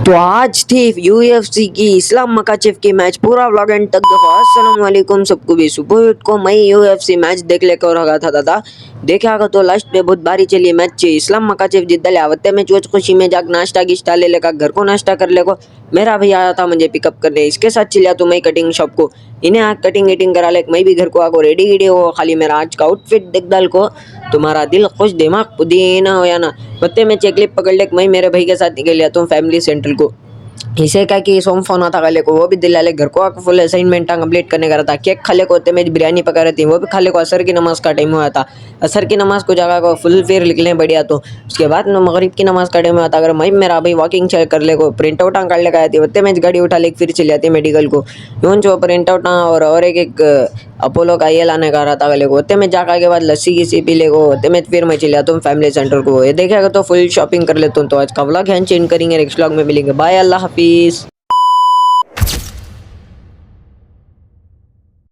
तो आज थी यूएफसी की इस्लाम मकाचिव की मैच। पूरा व्लॉग एंड तक देखो। अस्सलाम वालेकुम सबको भी। सुबह को मैं यूएफसी मैच देख लेकर रहा था दादा। देखा तो लास्ट पे बहुत बारी चली मैच इस्लाम मकाचिव जिद्दले आवते में चोच खुशी में जाग नाश्ता गिश्ता ले लेकर घर को नाश्ता कर ले को मेरा भाई आया था मुझे पिकअप करने। इसके साथ चिल्ला तो मैं कटिंग शॉप को इन्हें आग कटिंग एटिंग करा ले। मैं भी घर को आगो रेडी गिडी हो खाली मेरा आज का आउटफिट देख डाल को तुम्हारा दिल खुश दिमाग पुदीना हो या ना बत्ते में चेक क्लिप पकड़ ले। मैं मेरे भाई के साथ निकल लिया तुम फैमिली सेंटर को। इसे क्या कि सोम फोन आता खाले को वो भी दिला ले घर को आके फुल असाइनमेंट कंप्लीट करने का था। केक खाले को होते में बिरयानी पका रही थी वो भी खाले को असर की नमाज का टाइम हुआ था। असर की नमाज को जगह को फुल फिर निकले बढ़िया। तो उसके बाद मगरिब की नमाज का टाइम हुआ था। अगर मैं मेरा भाई वॉकिंग चेक कर ले को प्रिंट आउट काट लेकर आती होते में गाड़ी उठा ले फिर चली जाती मेडिकल को यूं जो प्रिंट आउट और एक अपोलो का ये लाने का रहा था गले को होते में जाकर के बाद लस्सी किसी पी ले को होते में फिर मैं चले तुम फैमिली सेंटर को। ये देखेगा तो फुल शॉपिंग कर लेता हूँ। तो आज का व्लॉग है चेंज करेंगे नेक्स्ट व्लॉग में मिलेंगे। बाय अल्लाह हाफिज़।